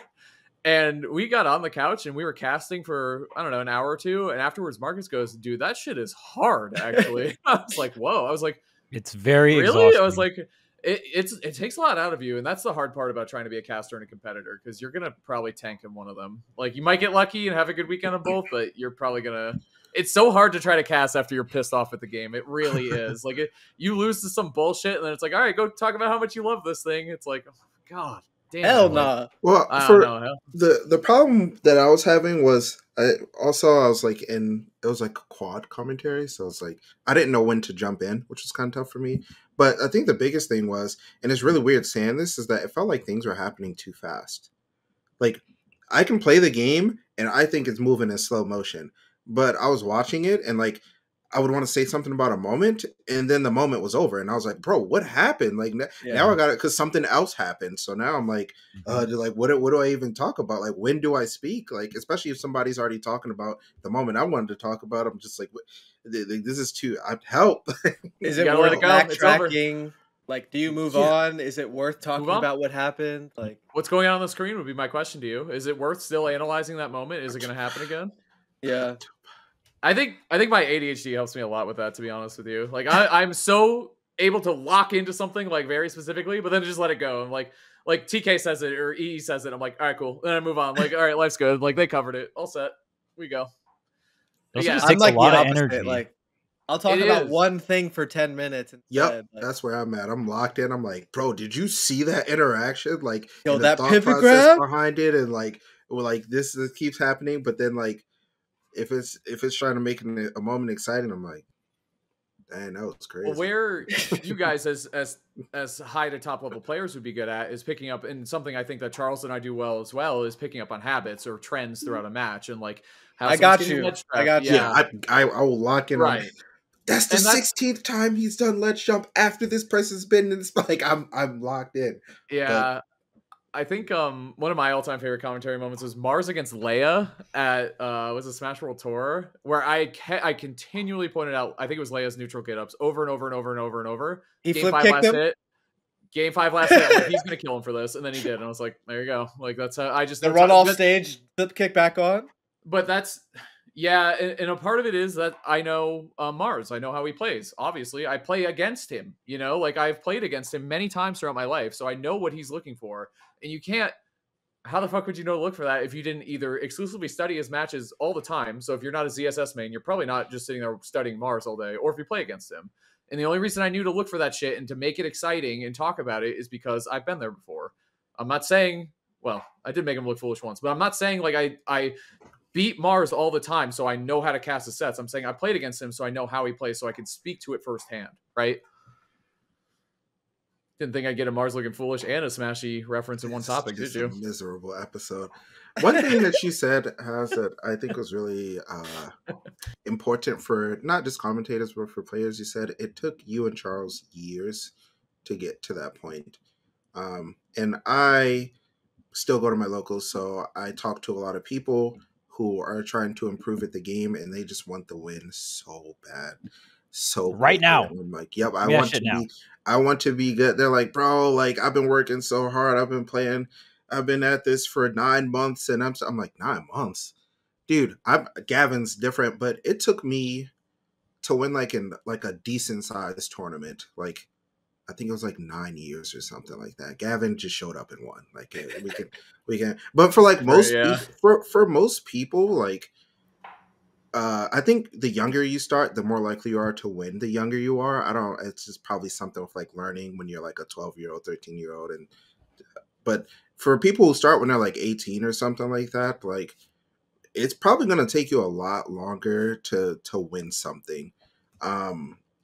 and we got on the couch and we were casting for, I don't know, an hour or two, and afterwards Marcus goes, dude, that shit is hard, actually. I was like, whoa. I was like, it's very really exhausting. I was like, it takes a lot out of you, and that's the hard part about trying to be a caster and a competitor, because you're gonna probably tank in one of them. Like, you might get lucky and have a good weekend on both, but you're probably gonna. It's so hard to try to cast after you're pissed off at the game. It really is. Like, you lose to some bullshit, and then it's like, all right, go talk about how much you love this thing. It's like, oh my god. Damn, Hell boy. nah. Well, I for don't know. the problem that I was having was I was like it was like quad commentary, so it's like I didn't know when to jump in, which was kind of tough for me. But I think the biggest thing was, and it's really weird saying this, is that it felt like things were happening too fast. Like I can play the game and I think it's moving in slow motion, but I was watching it and like I would want to say something about a moment, and then the moment was over, and I was like, "Bro, what happened?" Like now I got it because something else happened. So now I'm like, like what do I even talk about? Like when do I speak? Like especially if somebody's already talking about the moment I wanted to talk about. I'm just like, this is too. I'd help. Is You it gotta let worth it go. It's over. backtracking? Like, do you move Yeah. on? Is it worth talking on. about what happened? Like, What's going on the screen would be my question to you. Is it worth still analyzing that moment? Is it going to happen again? yeah. I think my ADHD helps me a lot with that, to be honest with you. Like I'm so able to lock into something like very specifically, but then just let it go. I'm like TK says it or EE says it. I'm like, all right, cool. Then I move on. Like, all right, life's good. Like they covered it. All set. We go. It also Yeah, just I'm takes like a lot the of opposite. energy. Like, I'll talk It about is. one thing for 10 minutes instead. Yep, Like, that's where I'm at. I'm locked in. I'm like, bro, did you see that interaction? Like, yo, and the that thought pivot process grab? behind it, and like, well, like this keeps happening. But then, like, if it's trying to make a moment exciting, I'm like, dang, that was crazy. Well, where you guys as high to top level players would be good at is picking up, and something I think that Charles and I do well as well is picking up on habits or trends throughout a match, and like how I someone's got getting you. ledge I trapped. got you. Yeah, I will lock in on. Right. That's the And that's 16th time he's done Let's Jump after this person's been in this. Like, I'm locked in. Yeah. I think one of my all-time favorite commentary moments was Mars against Leia at was a Smash World Tour, where I continually pointed out, I think it was Leia's neutral get-ups over and over and over and over and over. He Game flip 5 kicked last him. hit. Game 5 last hit. I'm like, he's gonna kill him for this, and then he did, and I was like, there you go. Like that's how I just The run off stage, flip kick back on. But that's yeah, and a part of it is that I know Mars. I know how he plays. Obviously, I play against him. You know, like I've played against him many times throughout my life, so I know what he's looking for. And you can't. How the fuck would you know to look for that if you didn't either exclusively study his matches all the time? So if you're not a ZSS main, you're probably not just sitting there studying Mars all day, or if you play against him. And the only reason I knew to look for that shit and to make it exciting and talk about it is because I've been there before. I'm not saying, well, I did make him look foolish once, but I'm not saying like I beat Mars all the time so I know how to cast his sets. I'm saying I played against him so I know how he plays so I can speak to it firsthand, right? Didn't think I'd get a Mars looking foolish and a Smashy reference in one topic, did you? A miserable episode. One thing that she said has that I think was really important for not just commentators but for players. You said it took you and Charles years to get to that point, and I still go to my locals, so I talk to a lot of people who are trying to improve at the game, and they just want the win so bad, so Right now. And I'm like, yep, I Yeah, want shit to now. be. I want to be good. They're like, bro, like I've been working so hard. I've been at this for 9 months, and I'm like 9 months, dude. Gavin's different, but it took me to win like in like a decent sized tournament, like. I think it was like 9 years or something like that. Gavin just showed up and won. Like we can. But for like most yeah. for most people, like I think the younger you start, the more likely you are to win. The younger you are, I don't. It's just probably something with like learning when you're like a 12-year-old, 13-year-old, and but for people who start when they're like 18 or something like that, like it's probably going to take you a lot longer to win something.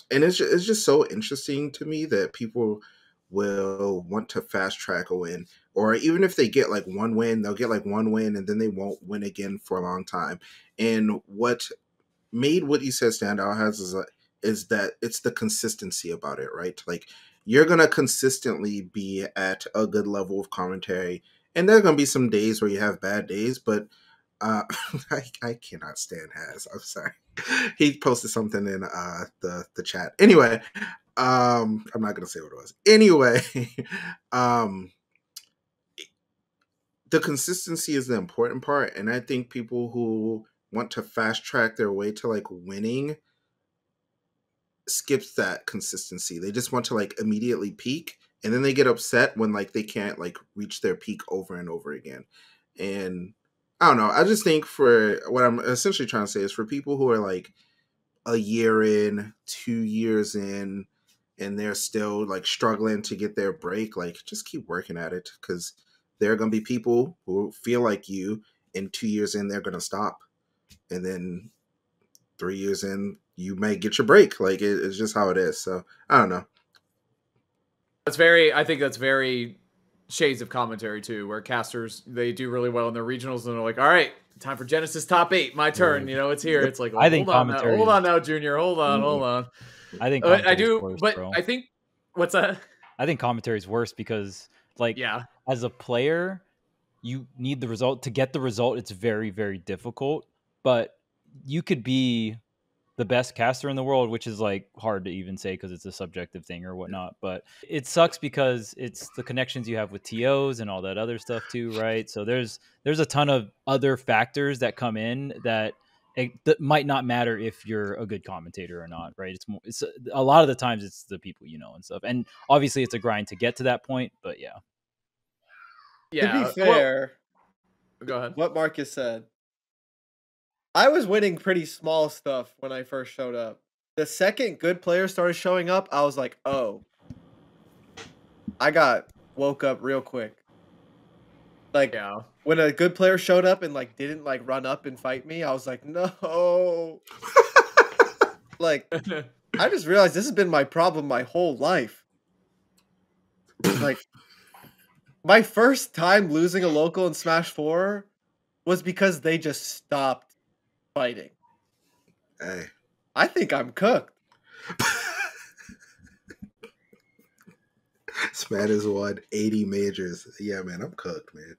And it's just so interesting to me that people will want to fast track a win, or even if they get like one win, they'll get like one win and then they won't win again for a long time. And what made what you said stand out is that it's the consistency about it, right? Like you're gonna consistently be at a good level of commentary, and there are gonna be some days where you have bad days, but I cannot stand Haz. I'm sorry. He posted something in the chat. Anyway, I'm not gonna say what it was. Anyway, the consistency is the important part, and I think people who want to fast track their way to like winning skips that consistency. They just want to like immediately peak, and then they get upset when like they can't like reach their peak over and over again. And I don't know. I just think for what I'm essentially trying to say is for people who are like a year in, 2 years in, and they're still like struggling to get their break, like just keep working at it, because there are going to be people who feel like you, and 2 years in, they're going to stop. And then 3 years in, you may get your break. Like, it's just how it is. So, I don't know. I think that's very shades of commentary, too, where casters, they do really well in their regionals, and they're like, all right, time for Genesis top 8, my turn. Right. You know, it's here. It's like, I think hold on now, Junior. Hold on. I think I do, worse, but bro. I think, what's that? I think commentary is worse because, like, as a player, you need the result. To get the result, it's very, very difficult. But you could be the best caster in the world, which is like hard to even say because it's a subjective thing or whatnot. But it sucks because it's the connections you have with TOs and all that other stuff too, right? So there's a ton of other factors that come in that might not matter if you're a good commentator or not, right? It's a lot of the times it's the people you know and stuff, and obviously it's a grind to get to that point. But yeah. To be fair, go ahead. What Marcus said. I was winning pretty small stuff when I first showed up. The second good players started showing up, I was like, oh. I got woke up real quick. Like, when a good player showed up and, like, didn't, like, run up and fight me, I was like, no. Like, I just realized this has been my problem my whole life. Like, my first time losing a local in Smash 4 was because they just stopped fighting. Hey. I think I'm cooked. This man has won 80 majors. Yeah, man, I'm cooked, man.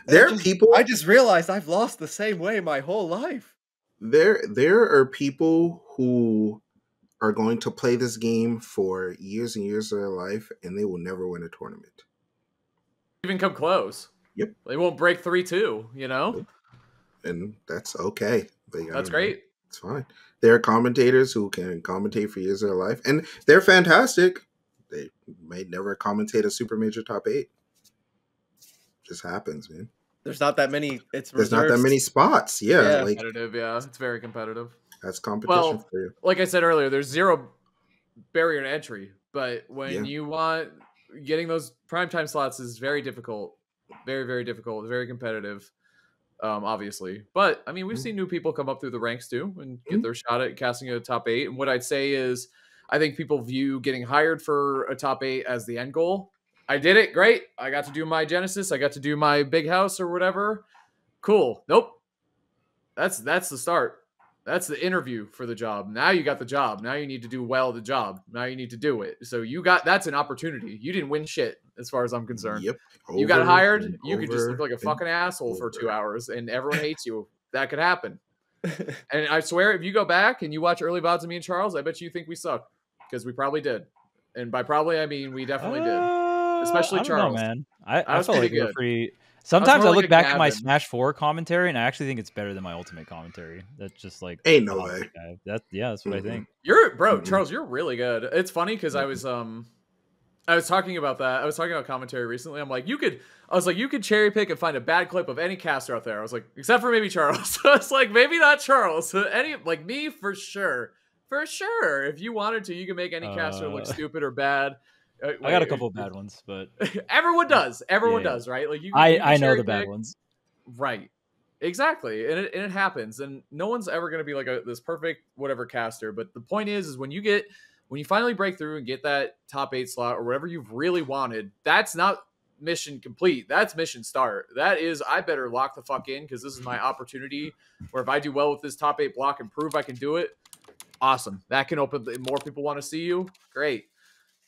I just realized I've lost the same way my whole life. There are people who are going to play this game for years and years of their life, and they will never win a tournament. Even come close. Yep. They won't break 3-2, you know? And that's okay. That's great. It's fine. There are commentators who can commentate for years of their life, and they're fantastic. They may never commentate a super major top 8. Just happens, man. There's not that many. There's not that many spots. Yeah, like, competitive. Yeah, it's very competitive. That's competition for you. Like I said earlier, there's zero barrier to entry, but when you want getting those primetime slots is very difficult. Very, very difficult. Very competitive. Obviously, but I mean, we've seen new people come up through the ranks too and get their shot at casting a top 8. And what I'd say is, I think people view getting hired for a top 8 as the end goal. I did it, great. I got to do my Genesis. I got to do my big house or whatever. Cool. Nope. That's the start. That's the interview for the job. Now you got the job. Now you need to do well the job. Now you need to do it. So that's an opportunity. You didn't win shit as far as I'm concerned. Yep. You got hired. You could just look like a fucking asshole for 2 hours and everyone hates you. That could happen. And I swear, if you go back and you watch early VODs of me and Charles, I bet you think we suck because we probably did. And by probably, I mean we definitely did. Especially Charles. Know, man. I was felt like we were pretty. Sometimes I look back at my Smash 4 commentary and I actually think it's better than my Ultimate commentary. That's just like ain't no way. That's what I think. Charles, you're really good. It's funny because I was talking about that. I was talking about commentary recently. I was like, you could cherry pick and find a bad clip of any caster out there. I was like, except for maybe Charles. So it's like, maybe not Charles. Like me, for sure. For sure. If you wanted to, you could make any caster look stupid or bad. I got a couple of bad ones, but everyone does. Everyone does, right? Like I know the bad ones. Right. Exactly. And it happens. And no one's ever going to be like this perfect whatever caster. But the point is when you finally break through and get that top 8 slot or whatever you've really wanted, that's not mission complete. That's mission start. That is, I better lock the fuck in because this is my opportunity where if I do well with this top 8 block and prove I can do it, awesome. That can open, more people want to see you. Great.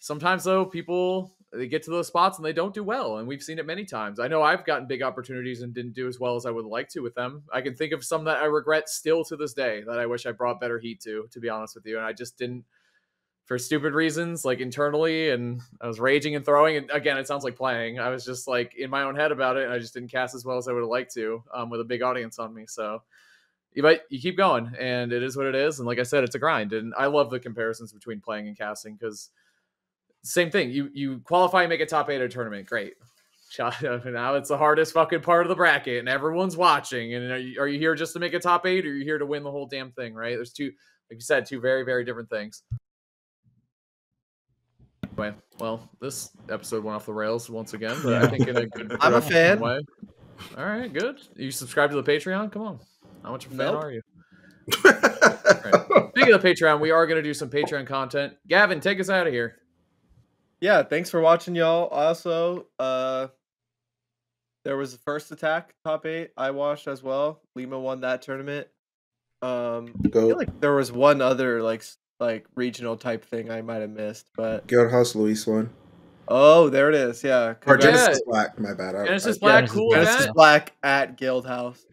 Sometimes though, people, they get to those spots and they don't do well. And we've seen it many times. I know I've gotten big opportunities and didn't do as well as I would like to with them. I can think of some that I regret still to this day that I wish I brought better heat to be honest with you. And I just didn't, for stupid reasons, like internally, and I was raging and throwing. And again, it sounds like playing. I was just like in my own head about it, and I just didn't cast as well as I would have liked to with a big audience on me. So, but you keep going, and it is what it is. And like I said, it's a grind. And I love the comparisons between playing and casting because same thing. You qualify and make a top 8 at a tournament. Great. Now it's the hardest fucking part of the bracket, and everyone's watching. And are you here just to make a top 8, or are you here to win the whole damn thing? Right? There's two, like you said, two very, very different things. Anyway, well, this episode went off the rails once again, but I think in a good I'm a productive fan. way. All right, good. You subscribe to the Patreon? Come on. How much of a fan Nope. are you? Right. Speaking of the Patreon, we are going to do some Patreon content. Gavin, take us out of here. Yeah, thanks for watching, y'all. Also, there was the first attack top 8 I watched as well. Lima won that tournament. I feel like there was one other like regional type thing I might have missed, but Guildhouse Luis won. oh, there it is. Yeah, Or congrats. Genesis Black, my bad. Genesis Black, Genesis cool Black. Genesis event. Black at Guildhouse.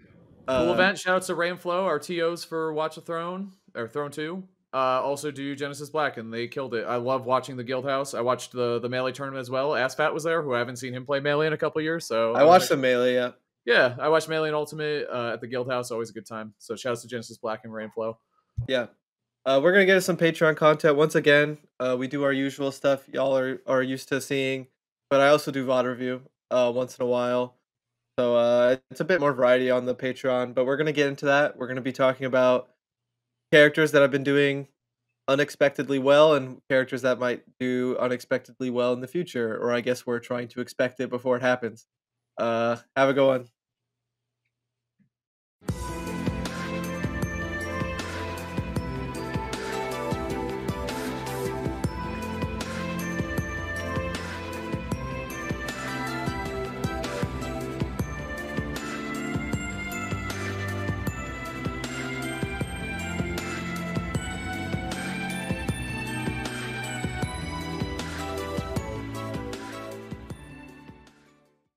Cool event. Shout out to Rainflow, our TOs for Watch the Throne, or Throne 2. Also do Genesis Black, and they killed it. I love watching the Guildhouse. I watched the Melee tournament as well. Asfat was there, who I haven't seen him play Melee in a couple years. So I watched the Melee, yeah. Yeah, I watched Melee and Ultimate at the Guildhouse. Always a good time. So shout out to Genesis Black and Rainflow. Yeah. We're going to get some Patreon content. Once again, we do our usual stuff y'all are used to seeing, but I also do VOD review once in a while. So it's a bit more variety on the Patreon, but we're going to get into that. We're going to be talking about characters that have been doing unexpectedly well and characters that might do unexpectedly well in the future, or I guess we're trying to expect it before it happens. Have a good one.